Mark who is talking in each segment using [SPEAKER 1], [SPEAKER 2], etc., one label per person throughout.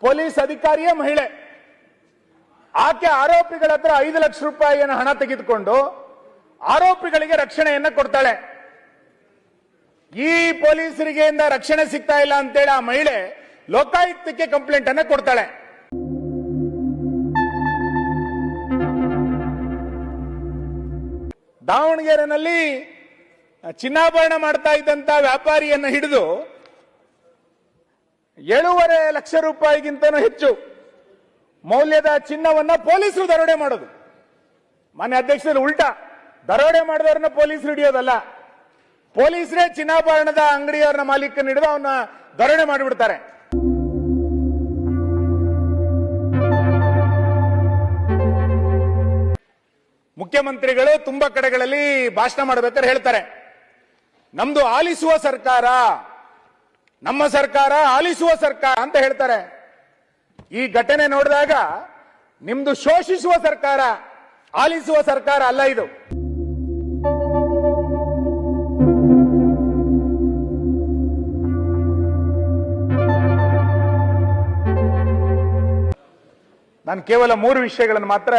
[SPEAKER 1] Police ಅಧಿಕಾರಿಯೇ ಮಹಿಳೆ. ಆಕೆ ಆರೋಪಿಗಳ ಹತ್ರ 5 ಲಕ್ಷ ರೂಪಾಯಿಯನ್ನು ಹಣ ತೆಗೆದುಕೊಂಡು ಆರೋಪಿಗಳಿಗೆ ರಕ್ಷಣೆಯನ್ನ ಕೊಡ್ತಾಳೆ. ಈ ಪೊಲೀಸರಿಗೆ ರಕ್ಷಣೆ ಸಿಗ್ತಾ ಇಲ್ಲ ಅಂತೇಳಿ ಆ ಮಹಿಳೆ ಲೋಕಾಯುಕ್ತಕ್ಕೆ ಕಂಪ್ಲೇಂಟ್ ಅನ್ನ ಕೊಡ್ತಾಳೆ. ದಾವಣಗೆರೆನಲ್ಲಿ ಚಿನ್ನಾಭರಣ ಮಾಡ್ತಾ ಇದ್ದಂತ ವ್ಯಾಪಾರಿಯನ್ನು ಹಿಡಿದು 7.5 ಲಕ್ಷ ರೂಪಾಯಿಗಿಂತನೂ ಹೆಚ್ಚು ಮೌಲ್ಯದ ಚಿನ್ನವನ್ನ ಪೊಲೀಸರು ದರೋಡೆ ಮಾಡೋದು. ಮಾನ್ಯ ಅಧ್ಯಕ್ಷರು, ಉಲ್ಟಾ ದರೋಡೆ ಮಾಡಿದವ್ರನ್ನ ಪೊಲೀಸರು ಹಿಡಿಯೋದಲ್ಲ, ಪೊಲೀಸರೇ ಚಿನ್ನಾಭರಣದ ಅಂಗಡಿಯವರನ್ನ ಮಾಲೀಕನ ಹಿಡಿದು ಅವನ್ನ ದರೋಡೆ ಮಾಡಿಬಿಡ್ತಾರೆ. ಮುಖ್ಯಮಂತ್ರಿಗಳು ತುಂಬಾ ಕಡೆಗಳಲ್ಲಿ ಭಾಷಣ ಮಾಡಬೇಕಾದ್ರೆ ಹೇಳ್ತಾರೆ, ನಮ್ದು ಆಲಿಸುವ ಸರ್ಕಾರ, ನಮ್ಮ ಸರ್ಕಾರ ಆಲಿಸುವ ಸರ್ಕಾರ ಅಂತ ಹೇಳ್ತಾರೆ. ಈ ಘಟನೆ ನೋಡಿದಾಗ ನಿಮ್ದು ಶೋಷಿಸುವ ಸರ್ಕಾರ, ಆಲಿಸುವ ಸರ್ಕಾರ ಅಲ್ಲ ಇದು. ನಾನು ಕೇವಲ 3 ವಿಷಯಗಳನ್ನು ಮಾತ್ರ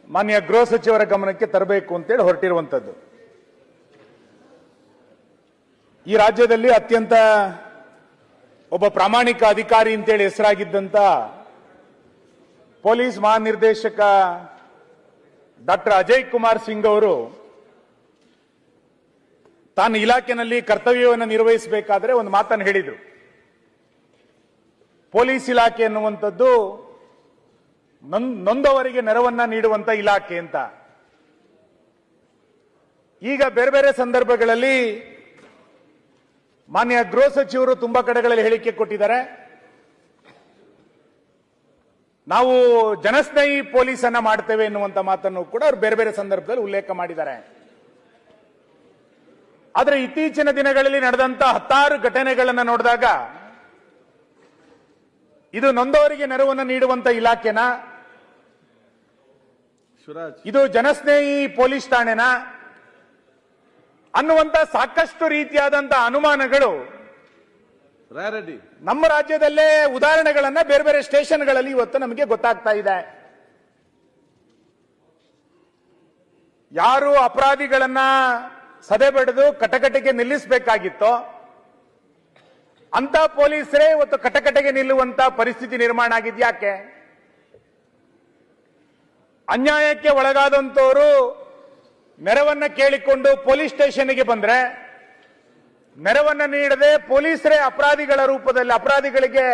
[SPEAKER 1] ಮಾನ್ಯ ಗೃಹ ಸಚಿವರ ಗಮನಕ್ಕೆ ತರಬೇಕು ಅಂತೇಳಿ ಹೊರಟಿರುವಂತದ್ದು. ಈ ರಾಜ್ಯದಲ್ಲಿ ಅತ್ಯಂತ ಒಬ್ಬ ಪ್ರಾಮಾಣಿಕ ಅಧಿಕಾರಿ ಅಂತೇಳಿ ಹೆಸರಾಗಿದ್ದಂತ ಪೊಲೀಸ್ ಮಹಾನಿರ್ದೇಶಕ ಡಾಕ್ಟರ್ ಅಜಯ್ ಕುಮಾರ್ ಸಿಂಗ್ ಅವರು ತಾನು ಇಲಾಖೆಯಲ್ಲಿ ಕರ್ತವ್ಯವನ್ನು ನಿರ್ವಹಿಸಬೇಕಾದ್ರೆ ಒಂದು ಮಾತನ್ನು ಹೇಳಿದರು. ಪೊಲೀಸ್ ಇಲಾಖೆ ಎನ್ನುವಂಥದ್ದು ನೊಂದವರಿಗೆ ನೆರವನ್ನ ನೀಡುವಂತ ಇಲಾಖೆ ಅಂತ. ಈಗ ಬೇರೆ ಬೇರೆ ಸಂದರ್ಭಗಳಲ್ಲಿ ಮಾನ್ಯ ಗೃಹ ಸಚಿವರು ತುಂಬಾ ಕಡೆಗಳಲ್ಲಿ ಹೇಳಿಕೆ ಕೊಟ್ಟಿದ್ದಾರೆ. ನಾವು ಜನಸ್ನೇಹಿ ಪೊಲೀಸ್ ಅನ್ನ ಮಾಡ್ತೇವೆ ಎನ್ನುವಂತ ಮಾತನ್ನು ಕೂಡ ಅವರು ಬೇರೆ ಬೇರೆ ಸಂದರ್ಭದಲ್ಲಿ ಉಲ್ಲೇಖ ಮಾಡಿದ್ದಾರೆ. ಆದರೆ ಇತ್ತೀಚಿನ ದಿನಗಳಲ್ಲಿ ನಡೆದಂತ 10 ಘಟನೆಗಳನ್ನು ನೋಡಿದಾಗ ಇದು ನೊಂದವರಿಗೆ ನೆರವನ್ನು ನೀಡುವಂತ ಇಲಾಖೆನ, ಇದು ಜನಸ್ನೇಹಿ ಪೊಲೀಸ್ ಠಾಣೆನ ಅನ್ನುವಂತ ಸಾಕಷ್ಟು ರೀತಿಯಾದಂತ ಅನುಮಾನಗಳು ನಮ್ಮ ರಾಜ್ಯದಲ್ಲೇ ಉದಾಹರಣೆಗಳನ್ನ ಬೇರೆ ಬೇರೆ ಸ್ಟೇಷನ್ಗಳಲ್ಲಿ ಇವತ್ತು ನಮಗೆ ಗೊತ್ತಾಗ್ತಾ ಇದೆ. ಯಾರು ಅಪರಾಧಿಗಳನ್ನ ಸದೆಬಡಿದು ಕಟಕಟೆಗೆ ನಿಲ್ಲಿಸಬೇಕಾಗಿತ್ತೋ ಅಂತ ಪೊಲೀಸರೇ ಇವತ್ತು ಕಟಕಟೆಗೆ ನಿಲ್ಲುವಂತ ಪರಿಸ್ಥಿತಿ ನಿರ್ಮಾಣ ಆಗಿದ್ಯಾಕೆ? ಅನ್ಯಾಯಕ್ಕೆ ಒಳಗಾದಂತವರು ನೆರವನ್ನ ಕೇಳಿಕೊಂಡು ಪೊಲೀಸ್ ಸ್ಟೇಷನ್ಗೆ ಬಂದ್ರೆ ನೆರವನ್ನ ನೀಡದೆ ಪೊಲೀಸರೇ ಅಪರಾಧಿಗಳ ರೂಪದಲ್ಲಿ ಅಪರಾಧಿಗಳಿಗೆ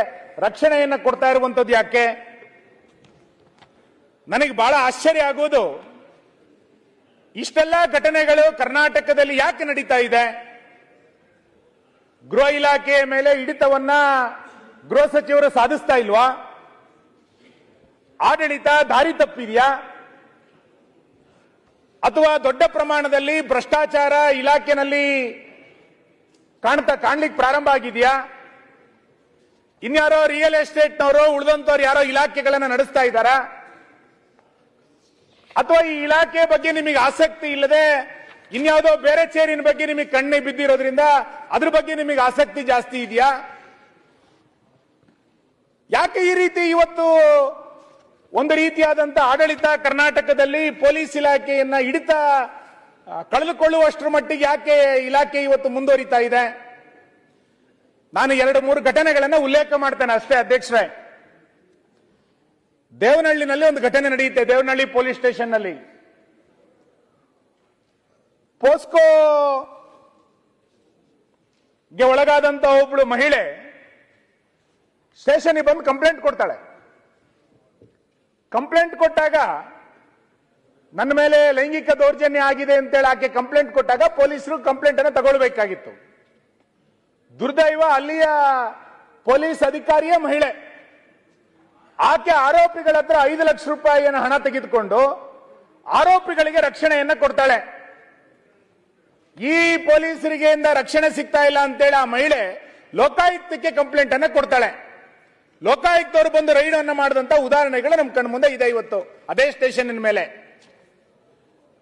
[SPEAKER 1] ರಕ್ಷಣೆಯನ್ನ ಕೊಡ್ತಾ ಇರುವಂತದ್ದು ಯಾಕೆ? ನನಗೆ ಬಹಳ ಆಶ್ಚರ್ಯ ಆಗೋದು, ಇಷ್ಟೆಲ್ಲ ಘಟನೆಗಳು ಕರ್ನಾಟಕದಲ್ಲಿ ಯಾಕೆ ನಡೀತಾ ಇದೆ? ಗೃಹ ಇಲಾಖೆಯ ಮೇಲೆ ಹಿಡಿತವನ್ನ ಗೃಹ ಸಚಿವರು ಸಾಧಿಸ್ತಾ ಇಲ್ವಾ? ಆಡಳಿತ ದಾರಿ ತಪ್ಪಿದೆಯಾ? ಅಥವಾ ದೊಡ್ಡ ಪ್ರಮಾಣದಲ್ಲಿ ಭ್ರಷ್ಟಾಚಾರ ಇಲಾಖೆಯಲ್ಲಿ ಕಾಣ್ಲಿಕ್ಕೆ ಪ್ರಾರಂಭ ಆಗಿದೆಯಾ? ಇನ್ಯಾರೋ ರಿಯಲ್ ಎಸ್ಟೇಟ್ನವರು ಉಳಿದಂತವ್ರು ಯಾರೋ ಇಲಾಖೆಗಳನ್ನು ನಡೆಸ್ತಾ ಇದ್ದಾರಾ? ಅಥವಾ ಈ ಇಲಾಖೆ ಬಗ್ಗೆ ನಿಮಗೆ ಆಸಕ್ತಿ ಇಲ್ಲದೆ ಇನ್ಯಾವುದೋ ಬೇರೆ ಚೇರಿನ ಬಗ್ಗೆ ನಿಮಗೆ ಕಣ್ಣೆ ಬಿದ್ದಿರೋದ್ರಿಂದ ಅದ್ರ ಬಗ್ಗೆ ನಿಮಗೆ ಆಸಕ್ತಿ ಜಾಸ್ತಿ ಇದೆಯಾ? ಯಾಕೆ ಈ ರೀತಿ ಇವತ್ತು ಒಂದು ರೀತಿಯಾದಂತ ಆಡಳಿತ ಕರ್ನಾಟಕದಲ್ಲಿ ಪೊಲೀಸ್ ಇಲಾಖೆಯನ್ನ ಹಿಡಿತ ಕಳೆದುಕೊಳ್ಳುವಷ್ಟರ ಮಟ್ಟಿಗೆ ಯಾಕೆ ಇಲಾಖೆ ಇವತ್ತು ಮುಂದುವರಿತಾ ಇದೆ? ನಾನು 2-3 ಘಟನೆಗಳನ್ನ ಉಲ್ಲೇಖ ಮಾಡ್ತೇನೆ ಅಷ್ಟೇ ಅಧ್ಯಕ್ಷರೇ. ದೇವನಹಳ್ಳಿನಲ್ಲಿ ಒಂದು ಘಟನೆ ನಡೆಯುತ್ತೆ. ದೇವನಹಳ್ಳಿ ಪೊಲೀಸ್ ಸ್ಟೇಷನ್ ನಲ್ಲಿ ಪೋಸ್ಕೋಗೆ ಒಳಗಾದಂತ ಒಬ್ಬಳು ಮಹಿಳೆ ಸ್ಟೇಷನ್ಗೆ ಬಂದು ಕಂಪ್ಲೇಂಟ್ ಕೊಡ್ತಾಳೆ. ಕಂಪ್ಲೇಂಟ್ ಕೊಟ್ಟಾಗ ನನ್ನ ಮೇಲೆ ಲೈಂಗಿಕ ದೌರ್ಜನ್ಯ ಆಗಿದೆ ಅಂತೇಳಿ ಆಕೆ ಕಂಪ್ಲೇಂಟ್ ಕೊಟ್ಟಾಗ ಪೊಲೀಸರು ಕಂಪ್ಲೇಂಟ್ ಅನ್ನು ತಗೊಳ್ಬೇಕಾಗಿತ್ತು. ದುರ್ದೈವ, ಅಲ್ಲಿಯ ಪೊಲೀಸ್ ಅಧಿಕಾರಿಯೇ ಮಹಿಳೆ. ಆಕೆ ಆರೋಪಿಗಳ ಹತ್ರ 5 ಲಕ್ಷ ರೂಪಾಯಿಯನ್ನು ಹಣ ತೆಗೆದುಕೊಂಡು ಆರೋಪಿಗಳಿಗೆ ರಕ್ಷಣೆಯನ್ನ ಕೊಡ್ತಾಳೆ. ಈ ಪೊಲೀಸರಿಗೆ ರಕ್ಷಣೆ ಸಿಗ್ತಾ ಇಲ್ಲ ಅಂತೇಳಿ ಆ ಮಹಿಳೆ ಲೋಕಾಯುಕ್ತಕ್ಕೆ ಕಂಪ್ಲೇಂಟ್ ಅನ್ನ ಕೊಡ್ತಾಳೆ. ಲೋಕಾಯುಕ್ತವರು ಬಂದು ರೈಡ್ ಅನ್ನ ಮಾಡಿದಂತ ಉದಾಹರಣೆಗಳು ನಮ್ಮ ಕಣ್ಣ ಮುಂದೆ ಇದೆ ಇವತ್ತು ಅದೇ ಸ್ಟೇಷನ್ ಮೇಲೆ.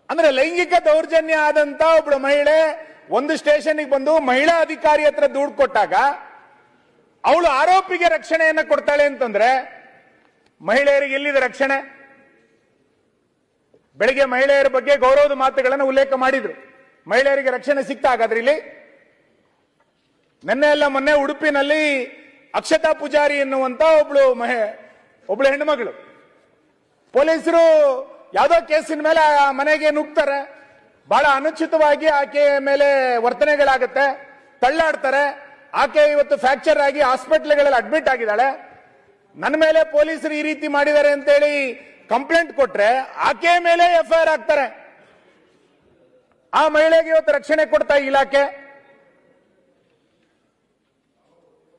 [SPEAKER 1] ಅಂದ್ರೆ ಲೈಂಗಿಕ ದೌರ್ಜನ್ಯ ಆದಂತ ಒಬ್ಬಳು ಮಹಿಳೆ ಒಂದು ಸ್ಟೇಷನ್ಗೆ ಬಂದು ಮಹಿಳಾ ಅಧಿಕಾರಿ ಹತ್ರ ದುಡ್ಡು ಕೊಟ್ಟಾಗ ಅವಳು ಆರೋಪಿಗೆ ರಕ್ಷಣೆಯನ್ನ ಕೊಡ್ತಾಳೆ ಅಂತಂದ್ರೆ ಮಹಿಳೆಯರಿಗೆ ಎಲ್ಲಿದೆ ರಕ್ಷಣೆ? ಬೆಳಿಗ್ಗೆ ಮಹಿಳೆಯರ ಬಗ್ಗೆ ಗೌರವದ ಮಾತುಗಳನ್ನು ಉಲ್ಲೇಖ ಮಾಡಿದ್ರು. ಮಹಿಳೆಯರಿಗೆ ರಕ್ಷಣೆ ಸಿಗ್ತಾ ಹಾಗಾದ್ರೆ ಇಲ್ಲಿ? ನಿನ್ನೆ ಎಲ್ಲ ಮೊನ್ನೆ ಉಡುಪಿನಲ್ಲಿ ಅಕ್ಷತಾ ಪೂಜಾರಿ ಎನ್ನುವಂತ ಒಬ್ಳು ಹೆಣ್ಣುಮಗಳು ಪೊಲೀಸರು ಯಾವುದೋ ಕೇಸಿನ ಮೇಲೆ ಆ ಮನೆಗೆ ನುಗ್ತಾರೆ, ಬಹಳ ಅನುಚಿತವಾಗಿ ಆಕೆಯ ಮೇಲೆ ವರ್ತನೆಗಳಾಗುತ್ತೆ, ತಳ್ಳಾಡ್ತಾರೆ. ಆಕೆ ಇವತ್ತು ಫ್ರಾಕ್ಚರ್ ಆಗಿ ಹಾಸ್ಪಿಟಲ್ಗಳಲ್ಲಿ ಅಡ್ಮಿಟ್ ಆಗಿದ್ದಾಳೆ. ನನ್ನ ಮೇಲೆ ಪೊಲೀಸರು ಈ ರೀತಿ ಮಾಡಿದ್ದಾರೆ ಅಂತೇಳಿ ಕಂಪ್ಲೇಂಟ್ ಕೊಟ್ರೆ ಆಕೆಯ ಮೇಲೆ ಎಫ್ಐಆರ್ ಹಾಕ್ತಾರೆ. ಆ ಮಹಿಳೆಗೆ ಇವತ್ತು ರಕ್ಷಣೆ ಕೊಡ್ತಾ ಇಲಾಖೆ.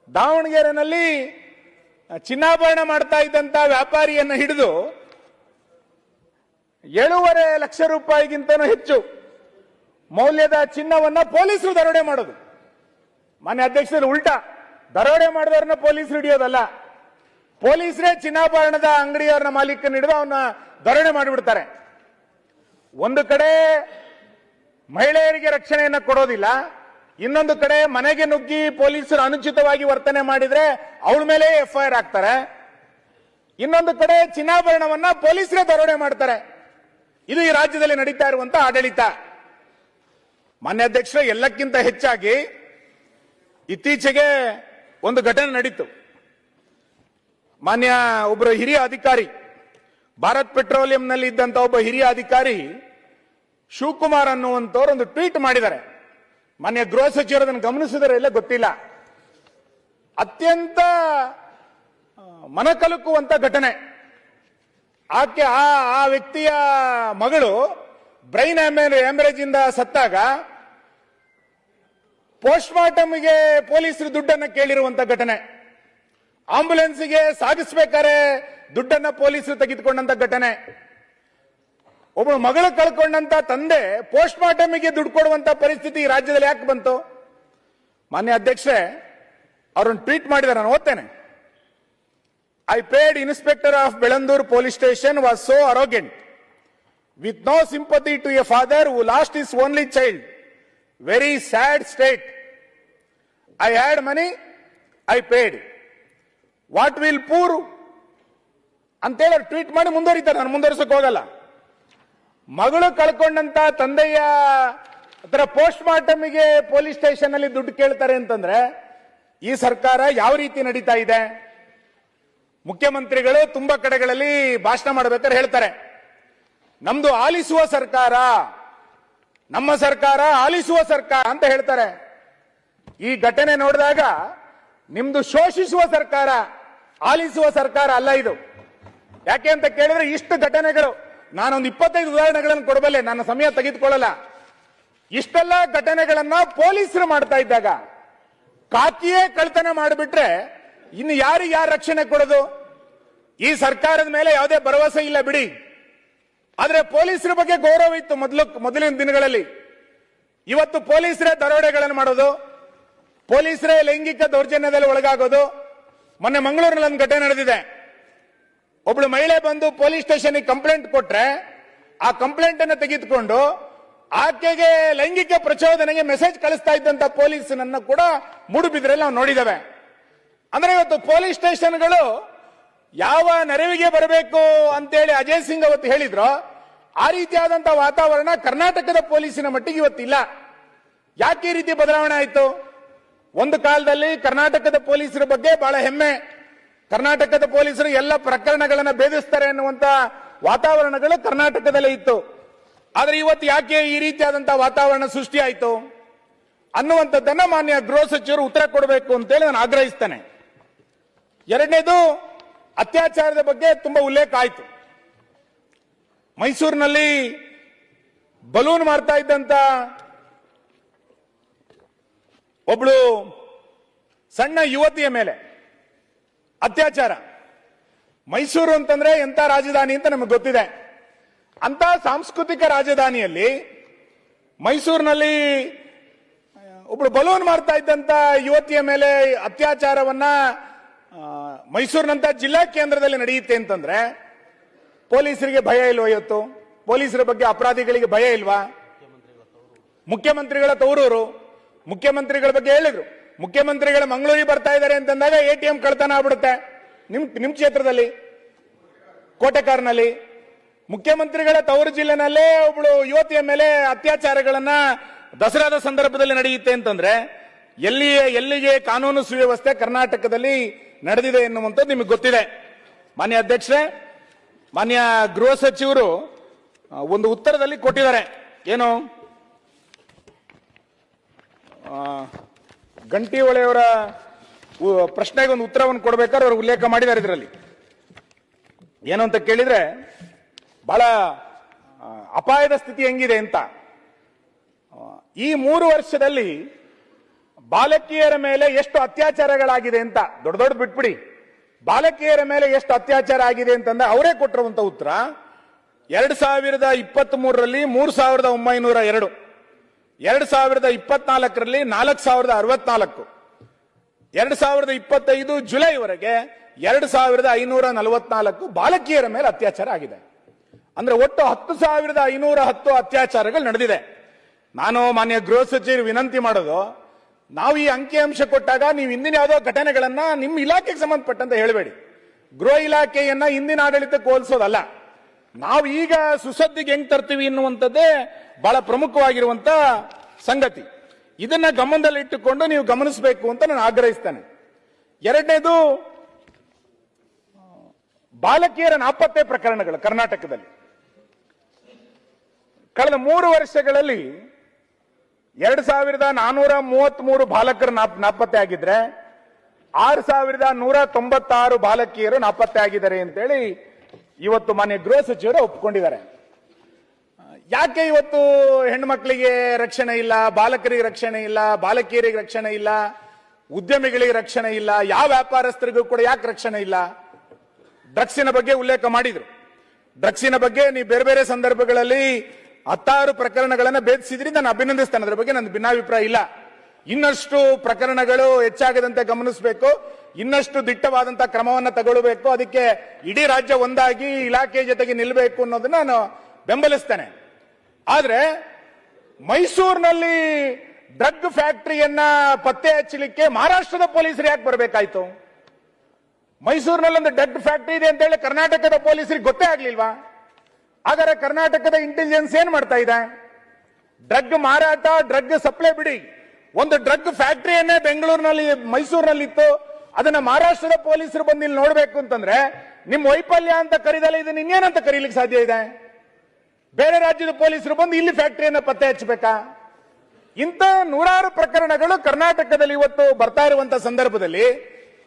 [SPEAKER 1] ದಾವಣಗೆರೆನಲ್ಲಿ ಚಿನ್ನಾಭರಣ ಮಾಡ್ತಾ ಇದ್ದಂತ ವ್ಯಾಪಾರಿಯನ್ನು ಹಿಡಿದು 7.5 ಲಕ್ಷ ರೂಪಾಯಿಗಿಂತನೂ ಹೆಚ್ಚು ಮೌಲ್ಯದ ಚಿನ್ನವನ್ನ ಪೊಲೀಸರು ದರೋಡೆ ಮಾಡೋದು. ಮಾನ್ಯ ಅಧ್ಯಕ್ಷರು, ಉಲ್ಟಾ ದರೋಡೆ ಮಾಡಿದವ್ರನ್ನ ಪೊಲೀಸರು ಹಿಡಿಯೋದಲ್ಲ, ಪೊಲೀಸರೇ ಚಿನ್ನಾಭರಣದ ಅಂಗಡಿಯವರನ್ನ ಮಾಲೀಕನ ಹಿಡಿದು ಅವನ್ನ ದರೋಡೆ ಮಾಡಿಬಿಡ್ತಾರೆ. ಒಂದು ಕಡೆ ಮಹಿಳೆಯರಿಗೆ ರಕ್ಷಣೆಯನ್ನ ಕೊಡೋದಿಲ್ಲ, ಇನ್ನೊಂದು ಕಡೆ ಮನೆಗೆ ನುಗ್ಗಿ ಪೊಲೀಸರು ಅನುಚಿತವಾಗಿ ವರ್ತನೆ ಮಾಡಿದ್ರೆ ಅವಳ ಮೇಲೆ ಎಫ್ಐಆರ್ ಹಾಕ್ತಾರೆ. ಇನ್ನೊಂದು ಕಡೆ ಚಿನ್ನಾಭರಣವನ್ನ ಪೊಲೀಸರೇ ದರೋಡೆ ಮಾಡ್ತಾರೆ. ಇದು ಈ ರಾಜ್ಯದಲ್ಲಿ ನಡೀತಾ ಇರುವಂತ ಆಡಳಿತ. ಮಾನ್ಯ ಅಧ್ಯಕ್ಷರೇ, ಎಲ್ಲಕ್ಕಿಂತ ಹೆಚ್ಚಾಗಿ ಇತ್ತೀಚೆಗೆ ಒಂದು ಘಟನೆ ನಡೀತು. ಮಾನ್ಯ ಒಬ್ಬರು ಹಿರಿಯ ಅಧಿಕಾರಿ, ಭಾರತ್ ಪೆಟ್ರೋಲಿಯಂನಲ್ಲಿ ಇದ್ದಂತ ಒಬ್ಬ ಹಿರಿಯ ಅಧಿಕಾರಿ ಶಿವಕುಮಾರ್ ಅನ್ನುವಂತವ್ರು ಒಂದು ಟ್ವೀಟ್ ಮಾಡಿದ್ದಾರೆ. ಮಾನ್ಯ ಗೃಹ ಸಚಿವರು ಅದನ್ನು ಗಮನಿಸಿದರೆ ಇಲ್ಲ ಗೊತ್ತಿಲ್ಲ. ಅತ್ಯಂತ ಮನಕಲುಕುವಂತ ಘಟನೆ. ಆಕೆ ಆ ವ್ಯಕ್ತಿಯ ಮಗಳು ಬ್ರೈನ್ ಹ್ಯಾಮರೇಜ್ ಇಂದ ಸತ್ತಾಗ ಪೋಸ್ಟ್ ಮಾರ್ಟಮ್ಗೆ ಪೊಲೀಸರು ದುಡ್ಡನ್ನು ಕೇಳಿರುವಂತ ಘಟನೆ. ಆಂಬುಲೆನ್ಸ್ಗೆ ಸಾಗಿಸಬೇಕಾದ್ರೆ ದುಡ್ಡನ್ನ ಪೊಲೀಸರು ತೆಗೆದುಕೊಂಡಂತ ಘಟನೆ. ಒಬ್ಬ ಮಗಳು ಕಳ್ಕೊಂಡಂತ ತಂದೆ ಪೋಸ್ಟ್ ಮಾರ್ಟಮ್ಗೆ ದುಡ್ಡು ಕೊಡುವಂತ ಪರಿಸ್ಥಿತಿ ಈ ರಾಜ್ಯದಲ್ಲಿ ಯಾಕೆ ಬಂತು? ಮಾನ್ಯ ಅಧ್ಯಕ್ಷರೇ, ಅವರನ್ನು ಟ್ವೀಟ್ ಮಾಡಿದ್ದಾರೆ, ನಾನು ಓದ್ತೇನೆ. I paid Inspector of Belandur police station was so arrogant, with no sympathy to a father who lost his only child. Very sad state. I had money, I paid. What will poor? ಅಂತೇಳಿ tweet ಮಾಡಿ ಮುಂದುವರಿತಾರೆ. ನಾನು ಮುಂದುವರಿಸಕ್ಕೆ ಹೋಗಲ್ಲ. ಮಗಳು ಕಳ್ಕೊಂಡಂತ ತಂದೆಯ ಹತ್ರ post ಮಾರ್ಟಮ್ಗೆ police station ಅಲ್ಲಿ ದುಡ್ಡು ಕೇಳ್ತಾರೆ ಅಂತಂದ್ರೆ ಈ ಸರ್ಕಾರ ಯಾವ ರೀತಿ ನಡೀತಾ ಇದೆ? ಮುಖ್ಯಮಂತ್ರಿಗಳು ತುಂಬಾ ಕಡೆಗಳಲ್ಲಿ ಭಾಷಣ ಮಾಡಬೇಕಾದ್ರೆ ಹೇಳ್ತಾರೆ, ನಮ್ದು ಆಲಿಸುವ ಸರ್ಕಾರ, ನಮ್ಮ ಸರ್ಕಾರ ಆಲಿಸುವ ಸರ್ಕಾರ ಅಂತ ಹೇಳ್ತಾರೆ. ಈ ಘಟನೆ ನೋಡಿದಾಗ ನಿಮ್ದು ಶೋಷಿಸುವ ಸರ್ಕಾರ, ಆಲಿಸುವ ಸರ್ಕಾರ ಅಲ್ಲ ಇದು. ಯಾಕೆ ಅಂತ ಕೇಳಿದ್ರೆ ಇಷ್ಟು ಘಟನೆಗಳು, ನಾನೊಂದು 25 ಉದಾಹರಣೆಗಳನ್ನು ಕೊಡಬಲ್ಲೆ, ನನ್ನ ಸಮಯ ತೆಗೆದುಕೊಳ್ಳಲ್ಲ. ಇಷ್ಟೆಲ್ಲ ಘಟನೆಗಳನ್ನ ಪೊಲೀಸರು ಮಾಡ್ತಾ ಇದ್ದಾಗ ಕಾಕಿಯೇ ಕಳ್ತನ ಮಾಡಿಬಿಟ್ರೆ ಇನ್ನು ಯಾರಿಗೆ ಯಾರು ರಕ್ಷಣೆ ಕೊಡೋದು? ಈ ಸರ್ಕಾರದ ಮೇಲೆ ಯಾವುದೇ ಭರವಸೆ ಇಲ್ಲ ಬಿಡಿ. ಆದ್ರೆ ಪೊಲೀಸರ ಬಗ್ಗೆ ಗೌರವ ಇತ್ತು ಮೊದಲಿನ ದಿನಗಳಲ್ಲಿ. ಇವತ್ತು ಪೊಲೀಸರೇ ದರೋಡೆಗಳನ್ನು ಮಾಡೋದು, ಪೊಲೀಸರೇ ಲೈಂಗಿಕ ದೌರ್ಜನ್ಯದಲ್ಲಿ ಒಳಗಾಗೋದು. ಮೊನ್ನೆ ಮಂಗಳೂರಿನಲ್ಲಿ ಒಂದು ಘಟನೆ ನಡೆದಿದೆ. ಒಬ್ಳು ಮಹಿಳೆ ಬಂದು ಪೊಲೀಸ್ ಸ್ಟೇಷನ್ ಕಂಪ್ಲೇಂಟ್ ಕೊಟ್ರೆ ಆ ಕಂಪ್ಲೇಂಟ್ ಅನ್ನು ತೆಗೆದುಕೊಂಡು ಆಕೆಗೆ ಲೈಂಗಿಕ ಪ್ರಚೋದನೆಗೆ ಮೆಸೇಜ್ ಕಳಿಸ್ತಾ ಇದ್ದಂತ ಪೊಲೀಸನನ್ನ ಕೂಡ ಮೂಡುಬಿದ್ರಲ್ಲಿ ನಾವು ನೋಡಿದ್ದೇವೆ. ಅಂದ್ರೆ ಇವತ್ತು ಪೊಲೀಸ್ ಸ್ಟೇಷನ್ಗಳು ಯಾವ ನೆರವಿಗೆ ಬರಬೇಕು ಅಂತೇಳಿ ಅಜಯ್ ಸಿಂಗ್ ಅವತ್ತು ಹೇಳಿದ್ರು, ಆ ರೀತಿಯಾದಂತಹ ವಾತಾವರಣ ಕರ್ನಾಟಕದ ಪೊಲೀಸಿನ ಮಟ್ಟಿಗೆ ಇವತ್ತಿಲ್ಲ. ಯಾಕೆ ಈ ರೀತಿ ಬದಲಾವಣೆ ಆಯಿತು? ಒಂದು ಕಾಲದಲ್ಲಿ ಕರ್ನಾಟಕದ ಪೊಲೀಸರ ಬಗ್ಗೆ ಬಹಳ ಹೆಮ್ಮೆ, ಕರ್ನಾಟಕದ ಪೊಲೀಸರು ಎಲ್ಲ ಪ್ರಕರಣಗಳನ್ನು ಭೇದಿಸ್ತಾರೆ ಅನ್ನುವಂತ ವಾತಾವರಣಗಳು ಕರ್ನಾಟಕದಲ್ಲೇ ಇತ್ತು. ಆದ್ರೆ ಇವತ್ತು ಯಾಕೆ ಈ ರೀತಿಯಾದಂತಹ ವಾತಾವರಣ ಸೃಷ್ಟಿ ಆಯಿತು ಅನ್ನುವಂಥದ್ದನ್ನ ಮಾನ್ಯ ಗೃಹ ಸಚಿವರು ಉತ್ತರ ಕೊಡಬೇಕು ಅಂತೇಳಿ ನಾನು ಆಗ್ರಹಿಸ್ತೇನೆ. ಎರಡನೇದು, ಅತ್ಯಾಚಾರದ ಬಗ್ಗೆ ತುಂಬಾ ಉಲ್ಲೇಖ ಆಯಿತು. ಮೈಸೂರಿನಲ್ಲಿ ಬಲೂನ್ ಮಾರ್ತಾ ಇದ್ದಂತ ಒಬ್ಳು ಸಣ್ಣ ಯುವತಿಯ ಮೇಲೆ ಅತ್ಯಾಚಾರ. ಮೈಸೂರು ಅಂತಂದ್ರೆ ಎಂತ ರಾಜಧಾನಿ ಅಂತ ನಮಗೆ ಗೊತ್ತಿದೆ. ಅಂತ ಸಾಂಸ್ಕೃತಿಕ ರಾಜಧಾನಿಯಲ್ಲಿ ಮೈಸೂರಿನಲ್ಲಿ ಒಬ್ಳು ಬಲೂನ್ ಮಾರ್ತಾ ಇದ್ದಂತ ಯುವತಿಯ ಮೇಲೆ ಅತ್ಯಾಚಾರವನ್ನ ಮೈಸೂರಿನಂತ ಜಿಲ್ಲಾ ಕೇಂದ್ರದಲ್ಲಿ ನಡೆಯುತ್ತೆ ಅಂತಂದ್ರೆ ಪೊಲೀಸರಿಗೆ ಭಯ ಇಲ್ವಾ? ಇವತ್ತು ಪೊಲೀಸರ ಬಗ್ಗೆ ಅಪರಾಧಿಗಳಿಗೆ ಭಯ ಇಲ್ವಾ? ಮುಖ್ಯಮಂತ್ರಿಗಳ ತವರೂರು, ಮುಖ್ಯಮಂತ್ರಿಗಳ ಬಗ್ಗೆ ಹೇಳಿದ್ರು, ಮುಖ್ಯಮಂತ್ರಿಗಳ ಮಂಗಳೂರಿಗೆ ಬರ್ತಾ ಇದ್ದಾರೆ ಅಂತಂದಾಗ ATM ಕಳ್ತನ ಆಗ್ಬಿಡುತ್ತೆ ನಿಮ್ ಕ್ಷೇತ್ರದಲ್ಲಿ ಕೋಟೆಕಾರ್ನಲ್ಲಿ. ಮುಖ್ಯಮಂತ್ರಿಗಳ ತವರು ಜಿಲ್ಲೆನಲ್ಲೇ ಒಬ್ಳು ಯುವತಿಯ ಮೇಲೆ ಅತ್ಯಾಚಾರಗಳನ್ನ ದಸರಾದ ಸಂದರ್ಭದಲ್ಲಿ ನಡೆಯುತ್ತೆ ಅಂತಂದ್ರೆ ಎಲ್ಲಿಗೆ ಕಾನೂನು ಸುವ್ಯವಸ್ಥೆ ಕರ್ನಾಟಕದಲ್ಲಿ ನಡೆದಿದೆ ಎನ್ನುವಂಥದ್ದು ನಿಮಗೆ ಗೊತ್ತಿದೆ. ಮಾನ್ಯ ಅಧ್ಯಕ್ಷರೇ, ಮಾನ್ಯ ಗೃಹ ಸಚಿವರು ಒಂದು ಉತ್ತರದಲ್ಲಿ ಕೊಟ್ಟಿದ್ದಾರೆ. ಏನು ಗಂಟಿಹೊಳೆಯವರ ಪ್ರಶ್ನೆಗೆ ಒಂದು ಉತ್ತರವನ್ನು ಕೊಡಬೇಕಾದ್ರೆ ಅವರು ಉಲ್ಲೇಖ ಮಾಡಿದ್ದಾರೆ. ಇದರಲ್ಲಿ ಏನು ಅಂತ ಕೇಳಿದ್ರೆ, ಬಹಳ ಅಪಾಯದ ಸ್ಥಿತಿ ಹೆಂಗಿದೆ ಅಂತ. ಈ 3 ವರ್ಷದಲ್ಲಿ ಬಾಲಕಿಯರ ಮೇಲೆ ಎಷ್ಟು ಅತ್ಯಾಚಾರಗಳಾಗಿದೆ ಅಂತ, ದೊಡ್ಡ ಬಿಟ್ಬಿಡಿ, ಬಾಲಕಿಯರ ಮೇಲೆ ಎಷ್ಟು ಅತ್ಯಾಚಾರ ಆಗಿದೆ ಅಂತಂದ್ರೆ ಅವರೇ ಕೊಟ್ಟಿರುವಂತ ಉತ್ತರ 2023ರಲ್ಲಿ 3902, 2024ರಲ್ಲಿ 4064, 2025 ಜುಲೈವರೆಗೆ 2544 ಬಾಲಕಿಯರ ಮೇಲೆ ಅತ್ಯಾಚಾರ ಆಗಿದೆ. ಅಂದ್ರೆ ಒಟ್ಟು 10,510 ಅತ್ಯಾಚಾರಗಳು ನಡೆದಿದೆ. ನಾನು ಮಾನ್ಯ ಗೃಹ ಸಚಿವರು ವಿನಂತಿ ಮಾಡೋದು, ನಾವು ಈ ಅಂಕಿಅಂಶ ಕೊಟ್ಟಾಗ ನೀವು ಹಿಂದಿನ ಯಾವುದೋ ಘಟನೆಗಳನ್ನ ನಿಮ್ಮ ಇಲಾಖೆಗೆ ಸಂಬಂಧಪಟ್ಟಂತ ಹೇಳಬೇಡಿ. ಗೃಹ ಇಲಾಖೆಯನ್ನ ಹಿಂದಿನ ಆಡಳಿತಕ್ಕೆ ಹೋಲಿಸೋದಲ್ಲ. ನಾವು ಈಗ ಸುಸದ್ದಿಗೆ ಹೆಂಗ್ ತರ್ತೀವಿ ಎನ್ನುವಂಥದ್ದೇ ಬಹಳ ಪ್ರಮುಖವಾಗಿರುವಂತ ಸಂಗತಿ. ಇದನ್ನ ಗಮನದಲ್ಲಿಟ್ಟುಕೊಂಡು ನೀವು ಗಮನಿಸಬೇಕು ಅಂತ ನಾನು ಆಗ್ರಹಿಸ್ತೇನೆ. ಎರಡನೇದು, ಬಾಲಕಿಯರ ನಾಪತ್ತೆ ಪ್ರಕರಣಗಳು ಕರ್ನಾಟಕದಲ್ಲಿ ಕಳೆದ 3 ವರ್ಷಗಳಲ್ಲಿ 2433 ಬಾಲಕರು ನಾಪತ್ತೆ ಆಗಿದ್ರೆ 6196 ಬಾಲಕಿಯರು ನಾಪತ್ತೆ ಆಗಿದ್ದಾರೆ ಅಂತೇಳಿ ಇವತ್ತು ಮಾನ್ಯ ಗೃಹ ಸಚಿವರು ಒಪ್ಪಿಕೊಂಡಿದ್ದಾರೆ. ಯಾಕೆ ಇವತ್ತು ಹೆಣ್ಮಕ್ಳಿಗೆ ರಕ್ಷಣೆ ಇಲ್ಲ, ಬಾಲಕರಿಗೆ ರಕ್ಷಣೆ ಇಲ್ಲ, ಬಾಲಕಿಯರಿಗೆ ರಕ್ಷಣೆ ಇಲ್ಲ, ಉದ್ಯಮಿಗಳಿಗೆ ರಕ್ಷಣೆ ಇಲ್ಲ, ಯಾವ ವ್ಯಾಪಾರಸ್ಥರಿಗೂ ಕೂಡ ಯಾಕೆ ರಕ್ಷಣೆ ಇಲ್ಲ? ಡ್ರಗ್ಸಿನ ಬಗ್ಗೆ ಉಲ್ಲೇಖ ಮಾಡಿದ್ರು. ಡ್ರಗ್ಸಿನ ಬಗ್ಗೆ ನೀವು ಬೇರೆ ಬೇರೆ ಸಂದರ್ಭಗಳಲ್ಲಿ 16 ಪ್ರಕರಣಗಳನ್ನು ಭೇದಿಸಿದ್ರಿ, ನಾನು ಅಭಿನಂದಿಸ್ತೇನೆ. ಅದರ ಬಗ್ಗೆ ನನ್ನ ಭಿನ್ನಾಭಿಪ್ರಾಯ ಇಲ್ಲ. ಇನ್ನಷ್ಟು ಪ್ರಕರಣಗಳು ಹೆಚ್ಚಾಗದಂತೆ ಗಮನಿಸಬೇಕು, ಇನ್ನಷ್ಟು ದಿಟ್ಟವಾದಂತಹ ಕ್ರಮವನ್ನು ತಗೊಳ್ಳಬೇಕು. ಅದಕ್ಕೆ ಇಡೀ ರಾಜ್ಯ ಒಂದಾಗಿ ಇಲಾಖೆ ಜೊತೆಗೆ ನಿಲ್ಲಬೇಕು ಅನ್ನೋದನ್ನ ನಾನು ಬೆಂಬಲಿಸ್ತೇನೆ. ಆದ್ರೆ ಮೈಸೂರಿನಲ್ಲಿ ಡ್ರಗ್ ಫ್ಯಾಕ್ಟರಿಯನ್ನ ಪತ್ತೆ ಹಚ್ಚಲಿಕ್ಕೆ ಮಹಾರಾಷ್ಟ್ರದ ಪೊಲೀಸರು ಯಾಕೆ ಬರಬೇಕಾಯ್ತು? ಮೈಸೂರಿನಲ್ಲಿ ಒಂದು ಡ್ರಗ್ ಫ್ಯಾಕ್ಟರಿ ಇದೆ ಅಂತ ಹೇಳಿ ಕರ್ನಾಟಕದ ಪೊಲೀಸರಿಗೆ ಗೊತ್ತೇ ಆಗ್ಲಿಲ್ವಾ? ಹಾಗಾದ್ರೆ ಕರ್ನಾಟಕದ ಇಂಟೆಲಿಜೆನ್ಸ್ ಏನ್ ಮಾಡ್ತಾ ಇದೆ? ಡ್ರಗ್ ಮಾರಾಟ, ಡ್ರಗ್ ಸಪ್ಲೈ ಬಿಡಿ, ಒಂದು ಡ್ರಗ್ ಫ್ಯಾಕ್ಟರಿಯನ್ನೇ ಬೆಂಗಳೂರಿನಲ್ಲಿ, ಮೈಸೂರಿನಲ್ಲಿ ಇತ್ತು, ಅದನ್ನ ಮಹಾರಾಷ್ಟ್ರದ ಪೊಲೀಸರು ಬಂದು ಇಲ್ಲಿ ನೋಡ್ಬೇಕು ಅಂತಂದ್ರೆ ನಿಮ್ ವೈಫಲ್ಯ ಅಂತ ಕರೀದಲ್ಲ, ಇದನ್ನ ಇನ್ನೇನಂತ ಕರೀಲಿಕ್ಕೆ ಸಾಧ್ಯ ಇದೆ? ಬೇರೆ ರಾಜ್ಯದ ಪೊಲೀಸರು ಬಂದು ಇಲ್ಲಿ ಫ್ಯಾಕ್ಟರಿಯನ್ನ ಪತ್ತೆ ಹಚ್ಚಬೇಕಾ? ಇಂಥ 100 ಪ್ರಕರಣಗಳು ಕರ್ನಾಟಕದಲ್ಲಿ ಇವತ್ತು ಬರ್ತಾ ಇರುವಂತ ಸಂದರ್ಭದಲ್ಲಿ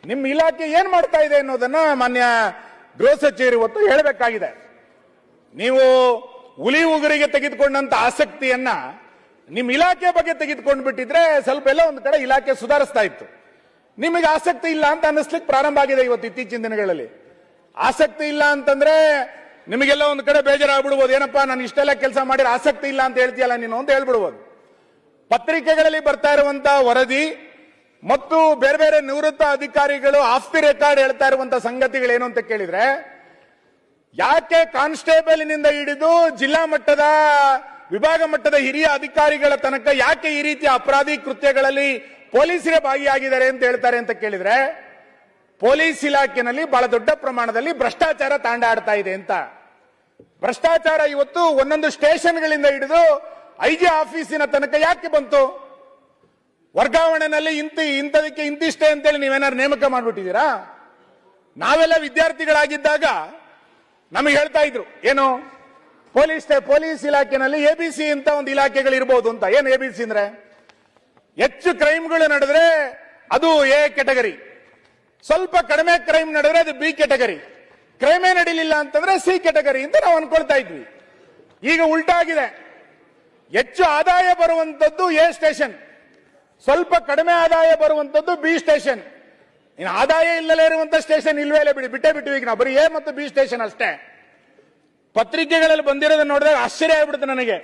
[SPEAKER 1] ನಿಮ್ಮ ಇಲಾಖೆ ಏನ್ ಮಾಡ್ತಾ ಇದೆ ಅನ್ನೋದನ್ನ ಮಾನ್ಯ ಗೃಹ ಸಚಿವರು ಇವತ್ತು ಹೇಳಬೇಕಾಗಿದೆ. ನೀವು ಹುಲಿ ಉಗುರಿಗೆ ತೆಗೆದುಕೊಂಡಂತ ಆಸಕ್ತಿಯನ್ನ ನಿಮ್ಮ ಇಲಾಖೆ ಬಗ್ಗೆ ತೆಗೆದುಕೊಂಡು ಬಿಟ್ಟಿದ್ರೆ ಸ್ವಲ್ಪ ಎಲ್ಲ ಒಂದು ಕಡೆ ಇಲಾಖೆ ಸುಧಾರಿಸ್ತಾ ಇತ್ತು. ನಿಮಗೆ ಆಸಕ್ತಿ ಇಲ್ಲ ಅಂತ ಅನ್ನಿಸ್ಲಿಕ್ಕೆ ಪ್ರಾರಂಭ ಆಗಿದೆ ಇವತ್ತು ಇತ್ತೀಚಿನ ದಿನಗಳಲ್ಲಿ. ಆಸಕ್ತಿ ಇಲ್ಲ ಅಂತಂದ್ರೆ ನಿಮಗೆಲ್ಲ ಒಂದು ಕಡೆ ಬೇಜಾರಾಗ್ಬಿಡ್ಬೋದು, ಏನಪ್ಪಾ ನಾನು ಇಷ್ಟೆಲ್ಲ ಕೆಲಸ ಮಾಡಿದ್ರೆ ಆಸಕ್ತಿ ಇಲ್ಲ ಅಂತ ಹೇಳ್ತೀಯಲ್ಲ ನೀನು ಅಂತ ಹೇಳ್ಬಿಡ್ಬೋದು. ಪತ್ರಿಕೆಗಳಲ್ಲಿ ಬರ್ತಾ ಇರುವಂತಹ ವರದಿ ಮತ್ತು ಬೇರೆ ಬೇರೆ ನಿವೃತ್ತ ಅಧಿಕಾರಿಗಳು ಆಫ್ ದಿ ರೆಕಾರ್ಡ್ ಹೇಳ್ತಾ ಇರುವಂತಹ ಸಂಗತಿಗಳೇನು ಅಂತ ಕೇಳಿದ್ರೆ, ಯಾಕೆ ಕಾನ್ಸ್ಟೇಬಲ್ನಿಂದ ಹಿಡಿದು ಜಿಲ್ಲಾ ಮಟ್ಟದ, ವಿಭಾಗ ಮಟ್ಟದ ಹಿರಿಯ ಅಧಿಕಾರಿಗಳ ತನಕ ಯಾಕೆ ಈ ರೀತಿಯ ಅಪರಾಧಿ ಕೃತ್ಯಗಳಲ್ಲಿ ಪೊಲೀಸರೇ ಭಾಗಿಯಾಗಿದ್ದಾರೆ ಅಂತ ಹೇಳ್ತಾರೆ ಅಂತ ಕೇಳಿದ್ರೆ, ಪೊಲೀಸ್ ಇಲಾಖೆಯಲ್ಲಿ ಬಹಳ ದೊಡ್ಡ ಪ್ರಮಾಣದಲ್ಲಿ ಭ್ರಷ್ಟಾಚಾರ ತಾಂಡಾಡ್ತಾ ಇದೆ ಅಂತ. ಭ್ರಷ್ಟಾಚಾರ ಇವತ್ತು ಒಂದೊಂದು ಸ್ಟೇಷನ್ಗಳಿಂದ ಹಿಡಿದು IG ಆಫೀಸಿನ ತನಕ ಯಾಕೆ ಬಂತು? ವರ್ಗಾವಣೆನಲ್ಲಿ ಇಂಥದಕ್ಕೆ ಇಂತಿಷ್ಟೇ ಅಂತೇಳಿ ನೀವೇನಾದ್ರು ನೇಮಕ ಮಾಡ್ಬಿಟ್ಟಿದ್ದೀರಾ? ನಾವೆಲ್ಲ ವಿದ್ಯಾರ್ಥಿಗಳಾಗಿದ್ದಾಗ ನಮಗೆ ಹೇಳ್ತಾ ಇದ್ರು, ಏನು ಪೊಲೀಸ್ ಇಲಾಖೆನಲ್ಲಿ ABC ಅಂತ ಒಂದು ಇಲಾಖೆಗಳು ಇರಬಹುದು ಅಂತ. ಏನು ABC ಅಂದ್ರೆ, ಹೆಚ್ಚು ಕ್ರೈಮ್ಗಳು ನಡೆದ್ರೆ ಅದು A ಕ್ಯಾಟಗರಿ, ಸ್ವಲ್ಪ ಕಡಿಮೆ ಕ್ರೈಮ್ ನಡೆದ್ರೆ ಅದು B ಕ್ಯಾಟಗರಿ, ಕ್ರೈಮೇ ನಡೀಲಿಲ್ಲ ಅಂತಂದ್ರೆ C ಕ್ಯಾಟಗರಿ ಅಂತ ನಾವು ಅನ್ಕೊಳ್ತಾ ಇದ್ವಿ. ಈಗ ಉಲ್ಟಾ ಆಗಿದೆ. ಹೆಚ್ಚು ಆದಾಯ ಬರುವಂತದ್ದು A ಸ್ಟೇಷನ್, ಸ್ವಲ್ಪ ಕಡಿಮೆ ಆದಾಯ ಬರುವಂತದ್ದು B ಸ್ಟೇಷನ್. ಇನ್ನು ಆದಾಯ ಇಲ್ಲದೆ ಇರುವಂತ ಸ್ಟೇಷನ್ ಇಲ್ವೇ ಇಲ್ಲ, ಬಿಟ್ಟೇ ಬಿಟ್ಟಿವಿ ಈಗ ನಾವು. ಬರೀ A ಮತ್ತು B ಸ್ಟೇಷನ್ ಅಷ್ಟೇ. ಪತ್ರಿಕೆಗಳಲ್ಲಿ ಬಂದಿರೋದನ್ನ ನೋಡಿದಾಗ ಆಶ್ಚರ್ಯ ಆಗ್ಬಿಡುತ್ತೆ ನನಗೆ.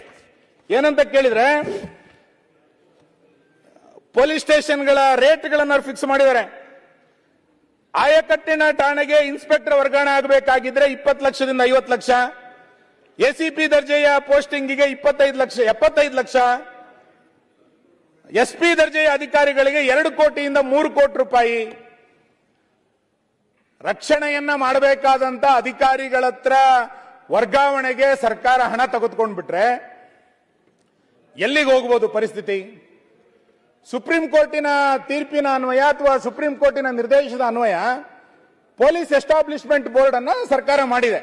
[SPEAKER 1] ಏನಂತ ಕೇಳಿದ್ರೆ, ಪೊಲೀಸ್ ಸ್ಟೇಷನ್ಗಳ ರೇಟ್ಗಳನ್ನ ಫಿಕ್ಸ್ ಮಾಡಿದ್ದಾರೆ. ಆಯಕಟ್ಟಿನ ಠಾಣೆಗೆ ಇನ್ಸ್ಪೆಕ್ಟರ್ ವರ್ಗಾವಣೆ ಆಗಬೇಕಾಗಿದ್ರೆ 20 ಲಕ್ಷದಿಂದ 50 ಲಕ್ಷ, ACP ದರ್ಜೆಯ ಪೋಸ್ಟಿಂಗಿಗೆ 75 ಲಕ್ಷ, 75 ಲಕ್ಷ, SP ದರ್ಜೆಯ ಅಧಿಕಾರಿಗಳಿಗೆ 2 ಕೋಟಿಯಿಂದ 3 ಕೋಟಿ ರೂಪಾಯಿ ರಕ್ಷಣೆಯನ್ನ ಮಾಡಬೇಕಾದಂತ ಅಧಿಕಾರಿಗಳ ಹತ್ರ ವರ್ಗಾವಣೆಗೆ ಸರ್ಕಾರ ಹಣ ತೆಗೆದುಕೊಂಡ್ಬಿಟ್ರೆ ಎಲ್ಲಿಗೆ ಹೋಗಬಹುದು ಪರಿಸ್ಥಿತಿ? ಸುಪ್ರೀಂ ಕೋರ್ಟಿನ ತೀರ್ಪಿನ ಅನ್ವಯ ಅಥವಾ ಸುಪ್ರೀಂ ಕೋರ್ಟಿನ ನಿರ್ದೇಶನದ ಅನ್ವಯ ಪೊಲೀಸ್ ಎಸ್ಟಾಬ್ಲಿಷ್ಮೆಂಟ್ ಬೋರ್ಡ್ ಅನ್ನ ಸರ್ಕಾರ ಮಾಡಿದೆ.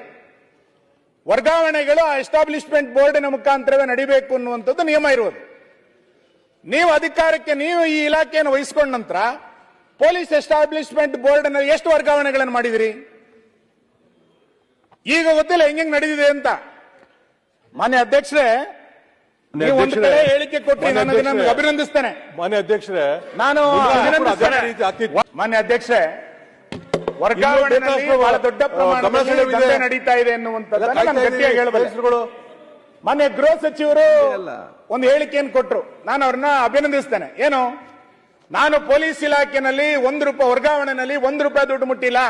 [SPEAKER 1] ವರ್ಗಾವಣೆಗಳು ಆ ಎಸ್ಟಾಬ್ಲಿಷ್ಮೆಂಟ್ ಬೋರ್ಡಿನ ಮುಖಾಂತರವೇ ನಡಿಬೇಕು ಅನ್ನುವಂಥದ್ದು ನಿಯಮ ಇರುವುದು. ನೀವು ಅಧಿಕಾರಕ್ಕೆ ನೀವು ಈ ಇಲಾಖೆಯನ್ನು ವಹಿಸಿಕೊಂಡ ನಂತರ ಪೊಲೀಸ್ ಎಸ್ಟಾಬ್ಲಿಷ್ಮೆಂಟ್ ಬೋರ್ಡ್ನಲ್ಲಿ ಎಷ್ಟು ವರ್ಗಾವಣೆಗಳನ್ನು ಮಾಡಿದಿರಿ? ಈಗ ಗೊತ್ತಿಲ್ಲ ಹೆಂಗೆ ನಡೆದಿದೆ ಅಂತ. ಮಾನ್ಯ ಅಧ್ಯಕ್ಷರೇ, ನೀವು ಒಂದು ಕಡೆ ಹೇಳಿಕೆ ಕೊಟ್ಟು ನಾನು ಅಭಿನಂದಿಸ್ತೇನೆ.
[SPEAKER 2] ಮಾನ್ಯ ಅಧ್ಯಕ್ಷರೇ,
[SPEAKER 1] ನಾನು ಮಾನ್ಯ ಅಧ್ಯಕ್ಷರೇ, ವರ್ಗಾವಣೆಯಲ್ಲಿ ಬಹಳ ದೊಡ್ಡ ಪ್ರಮಾಣದಲ್ಲಿ ದಂಧೆ ನಡೀತಾ ಇದೆ ಎನ್ನುವಂಥದ್ದನ್ನು ನಾನು ಗಟ್ಟಿಯಾಗಿ ಹೇಳಬಲ್ಲೆ. ಮಾನ್ಯ ಗೃಹ ಸಚಿವರು ಒಂದು ಹೇಳಿಕೆಯನ್ನು ಕೊಟ್ಟರು, ನಾನು ಅವ್ರನ್ನ ಅಭಿನಂದಿಸ್ತೇನೆ. ಏನು, ನಾನು ಪೊಲೀಸ್ ಇಲಾಖೆಯಲ್ಲಿ ₹1 ವರ್ಗಾವಣೆಯಲ್ಲಿ ₹1 ದುಡ್ಡು ಮುಟ್ಟಿಲ್ಲ,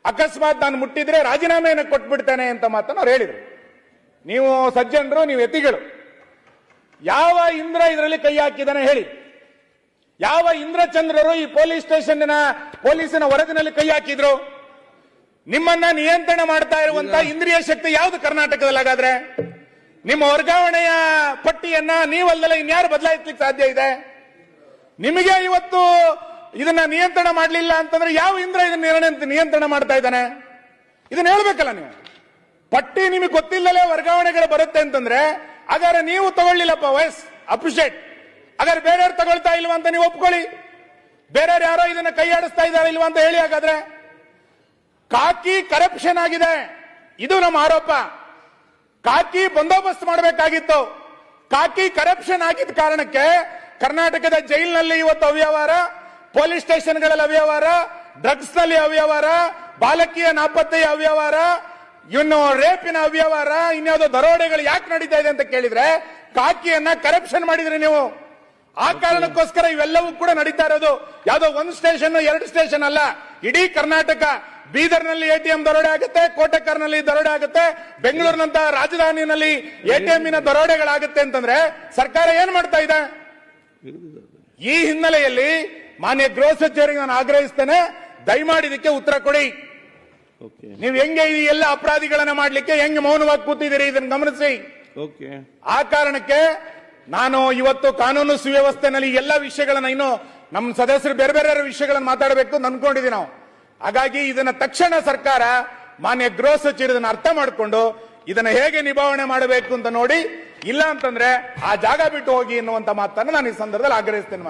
[SPEAKER 1] ಅಕಸ್ಮಾತ್ ನಾನು ಮುಟ್ಟಿದ್ರೆ ರಾಜೀನಾಮೆಯನ್ನು ಕೊಟ್ಬಿಡ್ತೇನೆ ಅಂತ ಮಾತನ್ನು ಅವ್ರು ಹೇಳಿದ್ರು. ನೀವು ಸಜ್ಜನರು, ನೀವು ಯತಿಗಳು, ಯಾವ ಇಂದ್ರ ಇದರಲ್ಲಿ ಕೈ ಹಾಕಿದಾನೆ ಹೇಳಿ? ಯಾವ ಇಂದ್ರಚಂದ್ರರು ಈ ಪೊಲೀಸ್ ಸ್ಟೇಷನ್ ಪೊಲೀಸಿನ ವರದಿನಲ್ಲಿ ಕೈ ಹಾಕಿದ್ರು? ನಿಮ್ಮನ್ನ ನಿಯಂತ್ರಣ ಮಾಡ್ತಾ ಇರುವಂತಹ ಇಂದ್ರಿಯ ಶಕ್ತಿ ಯಾವುದು ಕರ್ನಾಟಕದಲ್ಲಿ? ಹಾಗಾದ್ರೆ ನಿಮ್ಮ ವರ್ಗಾವಣೆಯ ಪಟ್ಟಿಯನ್ನ ನೀವಲ್ಲದೆ ಇನ್ಯಾರು ಬದಲಾಯಿಸಲಿಕ್ಕೆ ಸಾಧ್ಯ ಇದೆ? ನಿಮಗೆ ಇವತ್ತು ಇದನ್ನ ನಿಯಂತ್ರಣ ಮಾಡಲಿಲ್ಲ ಅಂತಂದ್ರೆ ಯಾವ ಇಂದ್ರ ಇದನ್ನ ನಿಯಂತ್ರಣ ಮಾಡ್ತಾ ಇದ್ದಾನೆ? ಇದನ್ನ ಹೇಳ್ಬೇಕಲ್ಲ ನೀವು. ಪಟ್ಟಿ ನಿಮಗೆ ಗೊತ್ತಿಲ್ಲಲೇ ವರ್ಗಾವಣೆಗಳು ಬರುತ್ತೆ ಅಂತಂದ್ರೆ ಹಾಗಾದ್ರೆ ನೀವು ತಗೊಳ್ಳಿಲ್ಲಪ್ಪ, ವಯಸ್ ಅಪ್ರಿಷಿಯೇಟ್. ಹಾಗಾದ್ರೆ ಬೇರೆಯವ್ರು ತಗೊಳ್ತಾ ಇಲ್ವಾ ಅಂತ ನೀವು ಒಪ್ಕೊಳ್ಳಿ. ಬೇರೆಯವ್ರು ಯಾರೋ ಇದನ್ನ ಕೈ ಆಡಿಸ್ತಾ ಇದ್ದಾರೆ ಇಲ್ವಾ ಅಂತ ಹೇಳಿ. ಹಾಗಾದ್ರೆ ಕಾಕಿ ಕರಪ್ಷನ್ ಆಗಿದೆ, ಇದು ನಮ್ಮ ಆರೋಪ. ಕಾಕಿ ಬಂದೋಬಸ್ತ್ ಮಾಡಬೇಕಾಗಿತ್ತು. ಕಾಕಿ ಕರಪ್ಷನ್ ಆಗಿದ್ದ ಕಾರಣಕ್ಕೆ ಕರ್ನಾಟಕದ ಜೈಲಿನಲ್ಲಿ ಇವತ್ತು ಅವ್ಯವಹಾರ, ಪೊಲೀಸ್ ಸ್ಟೇಷನ್ಗಳಲ್ಲಿ ಅವ್ಯವಹಾರ, ಡ್ರಗ್ಸ್ ನಲ್ಲಿ ಅವ್ಯವಹಾರ, ಬಾಲಕಿಯ ನಾಪತ್ತೆಯ ಅವ್ಯವಹಾರ, ಇನ್ನು ರೇಪಿನ ಅವ್ಯವಹಾರ, ಇನ್ಯಾವುದೋ ದರೋಡೆಗಳು ಯಾಕೆ ನಡೀತಾ ಇದೆ ಅಂತ ಕೇಳಿದ್ರೆ ಕಾಕಿಯನ್ನ ಕರಪ್ಷನ್ ಮಾಡಿದ್ರಿ ನೀವು. ಆ ಕಾರಣಕ್ಕೋಸ್ಕರ ಇವೆಲ್ಲವೂ ಕೂಡ ನಡೀತಾ ಇರೋದು. ಯಾವುದೋ ಒಂದು ಸ್ಟೇಷನ್ 2 ಸ್ಟೇಷನ್ ಅಲ್ಲ, ಇಡೀ ಕರ್ನಾಟಕ. ಬೀದರ್ನಲ್ಲಿ ATM ದರೋಡೆ ಆಗುತ್ತೆ, ಕೋಟೆಕರ್ನಲ್ಲಿ ದರೋಡೆ ಆಗುತ್ತೆ, ಬೆಂಗಳೂರಿನಂತ ರಾಜಧಾನಿಯಲ್ಲಿ ATM ದರೋಡೆಗಳಾಗುತ್ತೆ ಅಂತಂದ್ರೆ ಸರ್ಕಾರ ಏನ್ ಮಾಡ್ತಾ ಇದೆ? ಈ ಹಿನ್ನೆಲೆಯಲ್ಲಿ ಮಾನ್ಯ ಗೃಹ ಸಚಿವರಿಗೆ ನಾನು ಆಗ್ರಹಿಸ್ತೇನೆ, ದಯಮಾಡಿ ಇದಕ್ಕೆ ಉತ್ತರ ಕೊಡಿ. ನೀವು ಹೆಂಗೆ ಈ ಎಲ್ಲ ಅಪರಾಧಿಗಳನ್ನ ಮಾಡ್ಲಿಕ್ಕೆ ಹೆಂಗೆ ಮೌನವಾಗಿ ಕೂತಿದ್ದೀರಿ ಇದನ್ನು ಗಮನಿಸಿ. ಆ ಕಾರಣಕ್ಕೆ ನಾನು ಇವತ್ತು ಕಾನೂನು ಸುವ್ಯವಸ್ಥೆನಲ್ಲಿ ಎಲ್ಲ ವಿಷಯಗಳನ್ನ, ಇನ್ನು ನಮ್ಮ ಸದಸ್ಯರು ಬೇರೆ ಬೇರೆ ವಿಷಯಗಳನ್ನು ಮಾತಾಡಬೇಕು ಅಂತ ಅನ್ಕೊಂಡಿದ್ದೀವಿ ನಾವು. ಹಾಗಾಗಿ ಇದನ್ನ ತಕ್ಷಣ ಸರ್ಕಾರ, ಮಾನ್ಯ ಗೃಹ ಸಚಿವರು ಇದನ್ನ ಅರ್ಥ ಮಾಡಿಕೊಂಡು ಇದನ್ನ ಹೇಗೆ ನಿಭಾವಣೆ ಮಾಡಬೇಕು ಅಂತ ನೋಡಿ, ಇಲ್ಲ ಅಂತಂದ್ರೆ ಆ ಜಾಗ ಬಿಟ್ಟು ಹೋಗಿ ಎನ್ನುವಂತ ಮಾತನ್ನು ನಾನು ಈ ಸಂದರ್ಭದಲ್ಲಿ ಆಗ್ರಹಿಸ್ತೇನೆ.